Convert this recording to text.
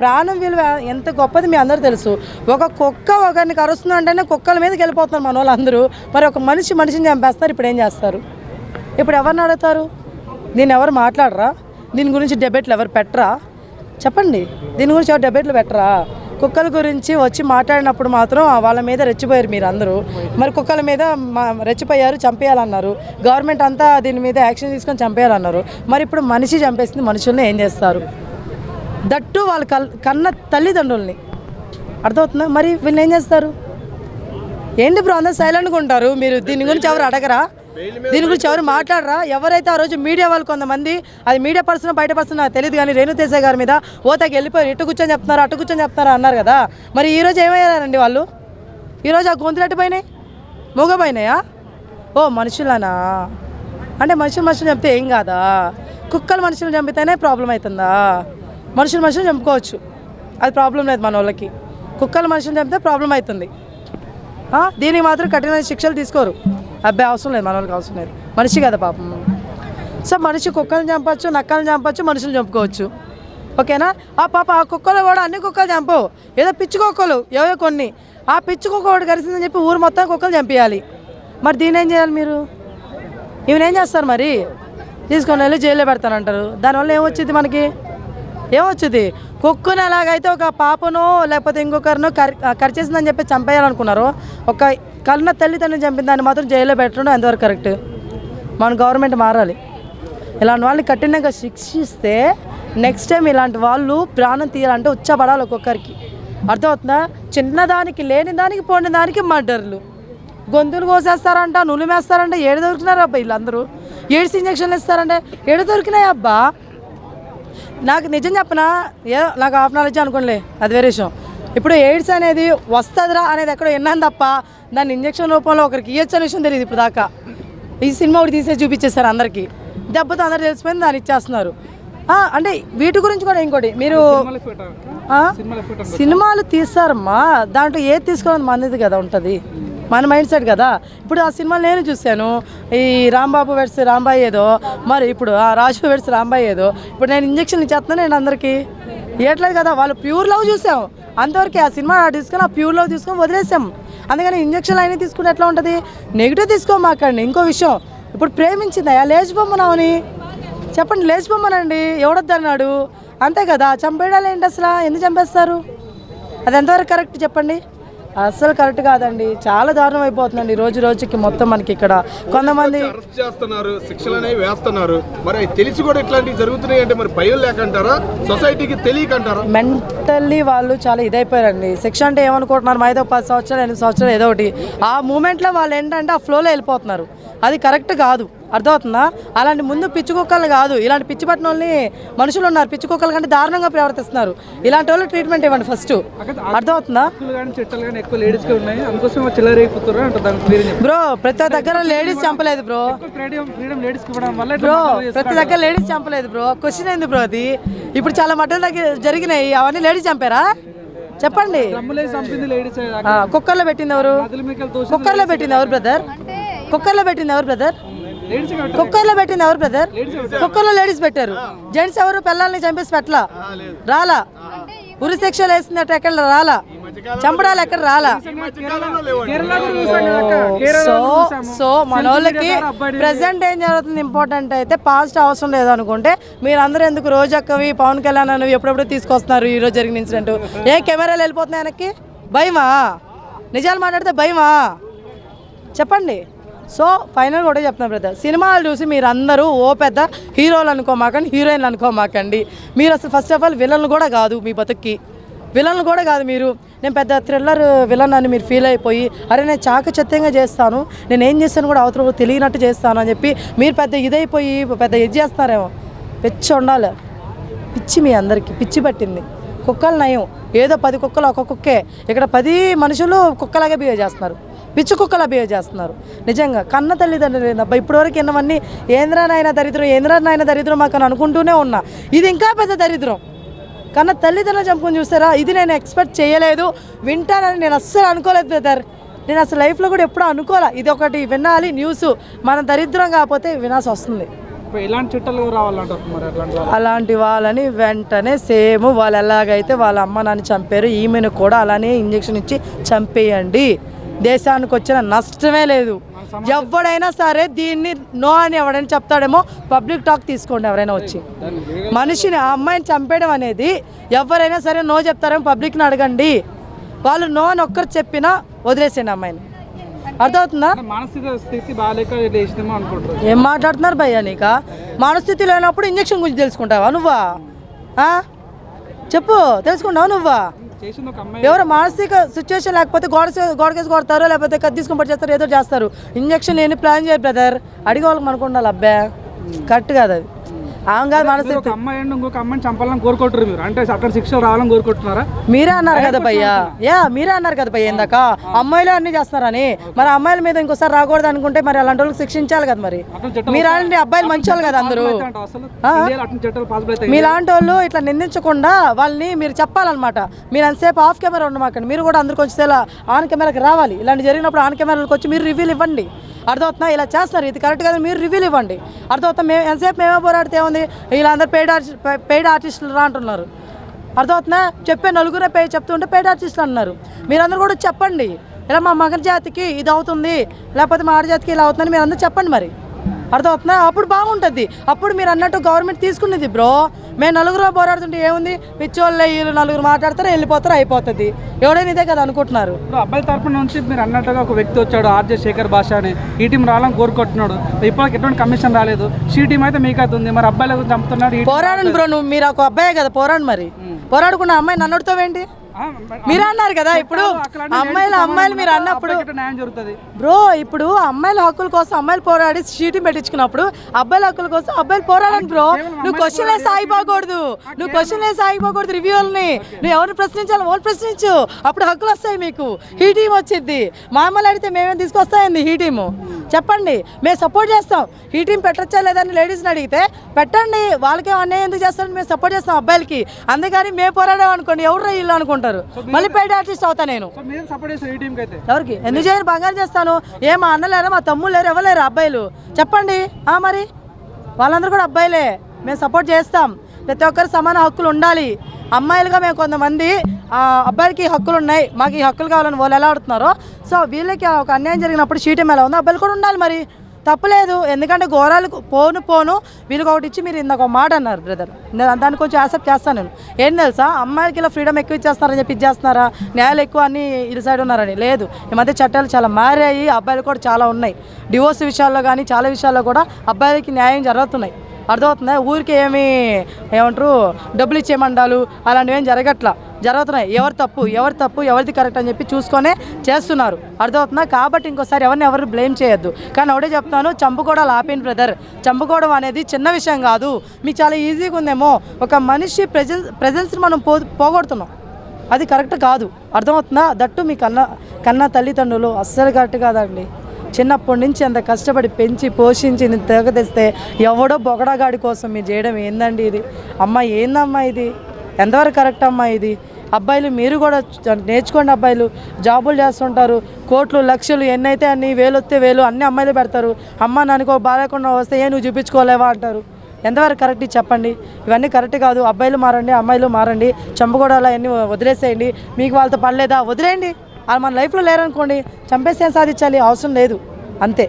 ప్రాణం విలువ ఎంత గొప్పది మీ అందరూ తెలుసు. ఒక కుక్క ఒకరిని కరుస్తుందంటేనే కుక్కల మీదకి వెళ్ళిపోతున్నారు మన వాళ్ళందరూ. మరి ఒక మనిషిని చంపేస్తారు. ఇప్పుడు ఏం చేస్తారు? ఇప్పుడు ఎవరిని అడుగుతారు? దీన్ని ఎవరు మాట్లాడరా? దీని గురించి డిబేట్లు ఎవరు పెట్టరా? చెప్పండి, దీని గురించి ఎవరు డిబేట్లు పెట్టరా? కుక్కల గురించి వచ్చి మాట్లాడినప్పుడు మాత్రం వాళ్ళ మీద రెచ్చిపోయారు మీరు అందరూ. మరి కుక్కల మీద రెచ్చిపోయారు, చంపేయాలన్నారు. గవర్నమెంట్ అంతా దీని మీద యాక్షన్ తీసుకొని చంపేయాలన్నారు. మరి ఇప్పుడు మనిషి చంపేసింది, మనుషుల్ని ఏం చేస్తారు? దట్టు వాళ్ళ కన్న తల్లిదండ్రుల్ని. అర్థమవుతుందా? మరి వీళ్ళు ఏం చేస్తారు? ఏంటి బ్రో అందరూ సైలెంట్గా ఉంటారు? మీరు దీని గురించి ఎవరు అడగరా? దీని గురించి ఎవరు మాట్లాడరా? ఎవరైతే ఆ రోజు మీడియా వాళ్ళు కొంతమంది, అది మీడియా పర్సన్ బయట పర్సన్ నాకు తెలియదు, కానీ రేణుదేశాయ్ గారి మీద ఓతకి వెళ్ళిపోయారు. ఇటు కూర్చొని చెప్తున్నారు, అటు కూర్చొని చెప్తున్నారు అన్నారు కదా. మరి ఈరోజు ఏమయ్యారండి వాళ్ళు? ఈరోజు ఆ గొంతులు ఎట్టుపోయినాయి, మూగపోయినాయా? ఓ మనుషులనా? అంటే మనుషులు చంపితే ఏం కాదా? కుక్కలు మనుషులు చంపితేనే ప్రాబ్లం అవుతుందా? మనుషులు చంపుకోవచ్చు, అది ప్రాబ్లం లేదు మన వాళ్ళకి. కుక్కలు మనుషులు చంపితే ప్రాబ్లం అవుతుంది. దీనికి మాత్రం కఠినమైన శిక్షలు తీసుకోరు. అబ్బాయి అవసరం లేదు, మన వాళ్ళకి అవసరం లేదు. మనిషి కదా పాపం. సో మనిషి కుక్కలను చంపచ్చు, నక్కలను చంపచ్చు, మనుషులు చంపుకోవచ్చు. ఓకేనా? ఆ కుక్కలు కూడా అన్ని కుక్కలు చంపవు, ఏదో పిచ్చి కుక్కలు ఏవో కొన్ని. ఆ పిచ్చి కుక్క ఒకటి కలిసిందని చెప్పి ఊరు మొత్తం కుక్కలు చంపేయాలి. మరి దీని ఏం చేయాలి మీరు? ఈవెన్ ఏం చేస్తారు మరి? తీసుకొని వెళ్ళి జైల్లో పెడతానంటారు. దానివల్ల ఏమొచ్చింది మనకి? ఏమొచ్చింది? కుక్కను ఎలాగైతే ఒక పాపను లేకపోతే ఇంకొకరినో కరిచేసిందని చెప్పి చంపేయాలనుకున్నారు, ఒక కన్న తల్లిదండ్రులు చంపిన దాన్ని మాత్రం జైల్లో పెట్టడం ఎంతవరకు కరెక్ట్? మన గవర్నమెంట్ మారాలి. ఇలాంటి వాళ్ళని కఠినంగా శిక్షిస్తే నెక్స్ట్ టైం ఇలాంటి వాళ్ళు ప్రాణం తీయాలంటే ఉచ్చపడాలి ఒక్కొక్కరికి. అర్థమవుతుందా? చిన్నదానికి లేని దానికి పోని దానికి మర్డర్లు, గొంతులు కోసేస్తారంట, నులిమేస్తారంట. ఏడు దొరికినారు అబ్బా వీళ్ళందరూ? ఎయిడ్స్ ఇంజక్షన్లు ఇస్తారంటే ఏడు దొరికినాయి అబ్బా. నాకు నిజం చెప్పనా, ఏదో నాకు హాఫ్ నాలెడ్జ్ అనుకోలే, అది వేరే విషయం. ఇప్పుడు ఎయిడ్స్ అనేది వస్తుందిరా అనేది ఎక్కడో విన్నాను తప్ప దాన్ని ఇంజక్షన్ రూపంలో ఒకరికి ఇవ్వచ్చు అనే విషయం తెలియదు ఇప్పుడు దాకా. ఈ సినిమా ఒకటి తీసేసి చూపించేస్తారు అందరికీ, దెబ్బతో అందరు తెలిసిపోయింది, దాన్ని ఇచ్చేస్తున్నారు. అంటే వీటి గురించి కూడా ఇంకోటి, మీరు సినిమాలు తీస్తారమ్మా, దాంట్లో ఏది తీసుకోవడం మనది కదా ఉంటుంది, మన మైండ్ సెట్ కదా. ఇప్పుడు ఆ సినిమాలు నేను చూశాను, ఈ రాంబాబు వెడ్స్ రాంబాయి ఏదో, మరి ఇప్పుడు ఆ రాజు వెడ్స్ రాంబాయి ఏదో. ఇప్పుడు నేను ఇంజక్షన్ ఇచ్చేస్తున్నాను, నేను అందరికీ ఇవ్వట్లేదు కదా. వాళ్ళు ప్యూర్ లవ్ చూసాం అంతవరకు. ఆ సినిమా తీసుకొని ఆ ప్యూర్ లవ్ తీసుకొని వదిలేసాం. అందుకని ఇంజక్షన్లు అయినా తీసుకుంటే ఎట్లా ఉంటుంది? నెగిటివ్ తీసుకోమాకండి. ఇంకో విషయం, ఇప్పుడు ప్రేమించిందా లేచిపోమ్మనామని చెప్పండి, లేచిపోమ్మనండి, ఎవడొద్దన్నాడు? అంతే కదా. చంపేయడాలు ఏంటి అసలు? ఎందుకు చంపేస్తారు? అది ఎంతవరకు కరెక్ట్ చెప్పండి? అస్సలు కరెక్ట్ కాదండి. చాలా దారుణం అయిపోతుందండి రోజు రోజుకి. మొత్తం మనకి ఇక్కడ కొంతమంది చేస్తున్నారు, శిక్షలు అనేవి వేస్తున్నారు. మరి తెలిసి కూడా ఇట్లాంటివి జరుగుతున్నాయి అంటే మరి భయం లేకంటారా? సొసైటీకి తెలియకంటారా? మెంటల్లీ వాళ్ళు చాలా ఇదైపోయారండి. శిక్ష అంటే ఏమనుకుంటున్నారు? మైదో 10 సంవత్సరాలు 8 సంవత్సరాలు ఏదో ఒకటి. ఆ మూమెంట్లో వాళ్ళు ఏంటంటే ఆ ఫ్లోలో వెళ్ళిపోతున్నారు. అది కరెక్ట్ కాదు. అర్థమవుతుందా? అలాంటి ముందు పిచ్చి కుక్కలు కాదు, ఇలాంటి పిచ్చి పట్టిన వాళ్ళని మనుషులు ఉన్నారు, పిచ్చి కుక్కల కంటే దారుణంగా ప్రవర్తిస్తున్నారు. ఇలాంటి వాళ్ళు ట్రీట్మెంట్ ఇవ్వండి ఫస్ట్. అర్థమవుతుందా? బ్రో ప్రతి దగ్గర లేడీస్ చంపలేదు బ్రో. ప్రతి దగ్గర లేడీస్ చంపలేదు బ్రో. క్వశ్చన్ ఏంది బ్రో అది? ఇప్పుడు చాలా మటన్ దగ్గర జరిగినాయి, అవన్నీ లేడీస్ చంపారా? చెప్పండి. కుక్కర్లో పెట్టింది ఎవరు? కుక్కర్లో పెట్టింది ఎవరు బ్రదర్? కుక్కర్లో పెట్టింది ఎవరు బ్రదర్? కుక్కర్లో పెట్టింది ఎవరు బ్రదర్? కుక్కర్లో లేడీస్ పెట్టారు. జెంట్స్ ఎవరు పిల్లల్ని చంపేసి పెట్టలా, రాలా. ఉరి శిక్షలు వేసినట్టు ఎక్కడ రాలా, చంపడాలు ఎక్కడ రాలా. సో మన వాళ్ళకి ప్రెసెంట్ ఏం జరుగుతుంది ఇంపార్టెంట్ అయితే, పాస్ట్ అవసరం లేదు అనుకుంటే మీరందరూ ఎందుకు రోజక్కవి పవన్ కళ్యాణ్ అనేవి ఎప్పుడెప్పుడు తీసుకొస్తున్నారు? ఈరోజు జరిగిన ఇన్సిడెంట్ ఏ కెమెరాలు వెళ్ళిపోతున్నాయి వెనక్కి? భయమా? నిజాలు మాట్లాడితే భయమా? చెప్పండి. సో ఫైనల్ కూడా చెప్తున్నా బ్రదర్, సినిమాలు చూసి మీరందరూ ఓ పెద్ద హీరోలు అనుకోమాకండి, హీరోయిన్లు అనుకోమాకండి. మీరు అసలు ఫస్ట్ ఆఫ్ ఆల్ విలన్లు కూడా కాదు, మీ బతుక్కి విలన్లు కూడా కాదు మీరు. నేను పెద్ద థ్రిల్లర్ విలన్ అని మీరు ఫీల్ అయిపోయి, అరే నేను చాకచత్యంగా చేస్తాను, నేను ఏం చేస్తాను కూడా అవతల తెలియనట్టు చేస్తాను అని చెప్పి మీరు పెద్ద ఇదైపోయి పెద్ద ఇది చేస్తున్నారేమో. పిచ్చి ఉండాలి, పిచ్చి మీ అందరికీ పిచ్చి పట్టింది. కుక్కలు నయం, ఏదో 10 కుక్కలు ఒక కుక్కే, ఇక్కడ 10 మనుషులు కుక్కలాగే బిహేవ్ చేస్తున్నారు, పిచ్చి కుక్కలా బిహేవ్ చేస్తున్నారు. నిజంగా కన్న తల్లిదండ్రులు ఏందబ్బా ఇప్పటివరకు ఎన్నవన్నీ ఏంద్రానైనా దరిద్రం, ఏంద్రానైనా దరిద్రం మాకు అనుకుంటూనే ఉన్నా. ఇది ఇంకా పెద్ద దరిద్రం. కన్న తల్లిదండ్రులు చంపుకొని చూస్తారా? ఇది నేను ఎక్స్పెక్ట్ చేయలేదు, వింటానని నేను అస్సలు అనుకోలేదు బ్రదర్. నేను అసలు లైఫ్లో కూడా ఎప్పుడూ అనుకోలే. ఇది ఒకటి వినాలి న్యూస్, మన దరిద్రం కాకపోతే వినాల్సి వస్తుంది. ఇలాంటి చట్టాలు రావాలంటారు మరి అట్లాంటి అలాంటి వాళ్ళని వెంటనే సేమ్ వాళ్ళు ఎలాగైతే వాళ్ళ అమ్మ నాన్న చంపారు ఈమెను కూడా అలానే ఇంజెక్షన్ ఇచ్చి చంపేయండి. దేశానికి వచ్చిన నష్టమే లేదు. ఎవడైనా సరే దీన్ని నో అని ఎవడైనా చెప్తాడేమో పబ్లిక్ టాక్ తీసుకోండి. ఎవరైనా వచ్చి మనిషిని ఆ అమ్మాయిని చంపేయడం అనేది ఎవరైనా సరే నో చెప్తారేమో పబ్లిక్ని అడగండి. వాళ్ళు నో అని ఒక్కరు చెప్పినా వదిలేసేయండి అమ్మాయిని. అర్థమవుతుందా? మానసిక స్థితి బాగాలేక లేచిదేమో అనుకుంటారు. ఏం మాట్లాడుతున్నారు భయ్యా? నీక మానస్థితి లేనప్పుడు ఇంజక్షన్ గురించి తెలుసుకుంటావా నువ్వా? చెప్పు, తెలుసుకుంటావా నువ్వా? చేసింది ఒక అమ్మాయి. ఎవరు మానసిక సిచ్యువేషన్ లేకపోతే గోడకేసి కొడతారో లేకపోతే కత్తి తీసుకొని పడి చేస్తారు, ఏదో చేస్తారు. ఇంజక్షన్ లేని ప్లాన్ చేయాలి బ్రదర్. అడిగే వాళ్ళకి మనకు ఉండాలి. అబ్బా కరెక్ట్ కాదు అది. ఆమె కాదు మనస్థితి. ఒక అమ్మాయి ఇంకొక అమ్మాయిని చంపాలని కోరుకుంటారు మీరు, అంటే అక్కడ శిక్షలు రావాలని కోరుకుంటున్నారా? మీరే అన్నారు కదా భయ్యా, మీరే అన్నారు కదా భయ్య ఇందాక అమ్మాయిలు అన్ని చేస్తున్నారని. మరి అమ్మాయిల మీద ఇంకోసారి రాకూడదు అనుకుంటే మరి అలాంటి వాళ్ళకి శిక్షించాలి కదా. మరి మీరు అలాంటి అబ్బాయిలు మంచి వాళ్ళు కదా అందరూ. మీలాంటి వాళ్ళు ఇట్లా నిందించకుండా వాళ్ళని మీరు చెప్పాలన్నమాట. మీరు అంతసేపు ఆఫ్ కెమెరా ఉండమాకండి. మీరు కూడా అందరికి వచ్చి ఆన్ కెమెరాకి రావాలి. ఇలాంటి జరిగినప్పుడు ఆన్ కెమెరాలకు వచ్చి మీరు రివ్యూలు ఇవ్వండి. అర్థమవుతుందా? ఇలా చేస్తారు, ఇది కరెక్ట్ కదా, మీరు రివ్యూలు ఇవ్వండి. అర్థమవుతా? మేము ఎంతసేపు మేమే పోరాడితే ఉంది, వీళ్ళందరూ పెయిడ్ ఆర్టిస్టులు రా అంటున్నారు. అర్థమవుతుందా? చెప్పే నలుగురే చెప్తుంటే పెయిడ్ ఆర్టిస్టులు అన్నారు. మీరందరూ కూడా చెప్పండి, ఇలా మా మగ జాతికి ఇది అవుతుంది లేకపోతే మా ఆడజాతికి ఇలా అవుతుందని మీరు అందరూ చెప్పండి. మరి అర్థమవుతుందా? అప్పుడు బాగుంటుంది. అప్పుడు మీరు అన్నట్టు గవర్నమెంట్ తీసుకునేది. బ్రో మేము నలుగురు పోరాడుతుంటే ఏముంది, పిచ్చోళ్ళే వీళ్ళు నలుగురు మాట్లాడతారు వెళ్ళిపోతారు అయిపోతుంది. ఎవడైనా ఇదే కదా అనుకుంటున్నారు. ఇప్పుడు అబ్బాయి తరఫున నుంచి మీరు అన్నట్టుగా ఒక వ్యక్తి వచ్చాడు, ఆర్జే శేఖర్ భాష అని. ఈ టీం రావాలని కోరుకుంటున్నాడు. ఇప్పటికి ఎటువంటి కమిషన్ రాలేదు. షీ టీం అయితే మీకు అవుతుంది. మరి అబ్బాయిలకు చంపుతున్నాడు. పోరాడండి బ్రో. నువ్వు మీరు ఒక అబ్బాయే కదా, పోరాడు. మరి పోరాడుకున్న అమ్మాయి నన్ను అడుగుతావేంటి? మీరు అన్నారు కదా ఇప్పుడు అమ్మాయిలు మీరు అన్నప్పుడు బ్రో, ఇప్పుడు అమ్మాయిల హక్కుల కోసం అమ్మాయిలు పోరాడి షీటింగ్ పెట్టించుకున్నప్పుడు అబ్బాయిల హక్కుల కోసం అబ్బాయిలు పోరాడండి బ్రో. నువ్వు క్వశ్చన్ వేసి ఆగిపోకూడదు. రివ్యూల్ని నువ్వు ఎవరిని ప్రశ్నించాలి వాళ్ళు ప్రశ్నించు. అప్పుడు హక్కులు వస్తాయి మీకు. హీ టీం వచ్చింది. మామూలు అడిగితే మేమేం తీసుకొస్తాయండి హీ టీము? చెప్పండి, మేము సపోర్ట్ చేస్తాం. హీ టీం పెట్టచ్చా లేదని లేడీస్ని అడిగితే పెట్టండి. వాళ్ళకి అన్యాయం ఎందుకు చేస్తారని మేము సపోర్ట్ చేస్తాం అబ్బాయిలకి. అందుకని మేము పోరాడాం అనుకోండి ఎవరు ఇల్లు అనుకుంటారు. మళ్ళీ పెయిడ్ ఆర్టిస్ట్ అవుతా నేను. ఎవరికి ఎందుకు చేయరు? బంగారు చేస్తాను. మా అన్న లేరు, మా తమ్ముళ్ళు లేరు, ఎవరు లేరు అబ్బాయిలు? చెప్పండి. మరి వాళ్ళందరూ కూడా అబ్బాయిలే. మేము సపోర్ట్ చేస్తాం. ప్రతి ఒక్కరు సమాన హక్కులు ఉండాలి. అమ్మాయిలుగా మేము కొంతమంది అబ్బాయిలకి హక్కులు ఉన్నాయి, మాకు ఈ హక్కులు కావాలని వాళ్ళు ఎలా ఆడుతున్నారో, సో వీళ్ళకి ఒక అన్యాయం జరిగినప్పుడు షీటం ఎలా ఉందో అబ్బాయిలు కూడా ఉండాలి. మరి తప్పలేదు. ఎందుకంటే ఘోరాలు పోను వీళ్ళకి ఒకటి ఇచ్చి మీరు ఇందాక ఒక మాట అన్నారు బ్రదర్, దాన్ని కొంచెం యాక్సెప్ట్ చేస్తాను నేను. ఏం తెలుసా, అమ్మాయిలకి ఇలా ఫ్రీడమ్ ఎక్కువ ఇచ్చేస్తున్నారని చెప్పి ఇచ్చేస్తున్నారా, న్యాయాలు ఎక్కువ అన్ని ఇటు సైడ్ ఉన్నారని లేదు. ఈ మధ్య చట్టాలు చాలా మారాయి. అబ్బాయిలు కూడా చాలా ఉన్నాయి. డివోర్స్ విషయాల్లో కానీ చాలా విషయాల్లో కూడా అబ్బాయిలకి న్యాయం జరుగుతున్నాయి. అర్థమవుతుందా? ఊరికి ఏమంటారు డబ్బులు ఇచ్చేయమండాలు అలాంటివి ఏం జరుగుతున్నాయి. ఎవరు తప్పు ఎవరిది కరెక్ట్ అని చెప్పి చూసుకొనే చేస్తున్నారు. అర్థమవుతుందా? కాబట్టి ఇంకోసారి ఎవరు బ్లేమ్ చేయొద్దు. కానీ ఒకటే చెప్తాను, చంపుకోవడాలు ఆపేయండి బ్రదర్. చంపుకోవడం అనేది చిన్న విషయం కాదు. మీకు చాలా ఈజీగా ఉందేమో. ఒక మనిషి ప్రెజెన్స్ని మనం పోగొడుతున్నాం. అది కరెక్ట్ కాదు. అర్థమవుతుందా? దట్టు మీ కన్నా తల్లిదండ్రులు అస్సలు కరెక్ట్ కాదండి. చిన్నప్పటి నుంచి అంత కష్టపడి పెంచి పోషించి తెగ తెస్తే ఎవడో బొగడాగాడి కోసం మీరు చేయడం ఏందండి ఇది? అమ్మ ఏందమ్మా ఇది? ఎంతవరకు కరెక్ట్ అమ్మా ఇది? అబ్బాయిలు మీరు కూడా నేర్చుకోండి. అబ్బాయిలు జాబులు చేస్తుంటారు, కోట్లు లక్షలు ఎన్నైతే అన్ని, వేలు వస్తే వేలు అన్ని అమ్మాయిలు పెడతారు. అమ్మ నాన్నకో బాగాలేకుండా వస్తే నువ్వు చూపించుకోలేవా అంటారు. ఎంతవరకు కరెక్ట్ చెప్పండి? ఇవన్నీ కరెక్ట్ కాదు. అబ్బాయిలు మారండి, అమ్మాయిలు మారండి. చంపకూడదు అన్నీ వదిలేసేయండి. మీకు వాళ్ళతో పడలేదా వదిలేయండి. వాళ్ళు మన లైఫ్లో లేరనుకోండి, చంపేసి ఏం సాధించాలి? అవసరం లేదు. అంతే.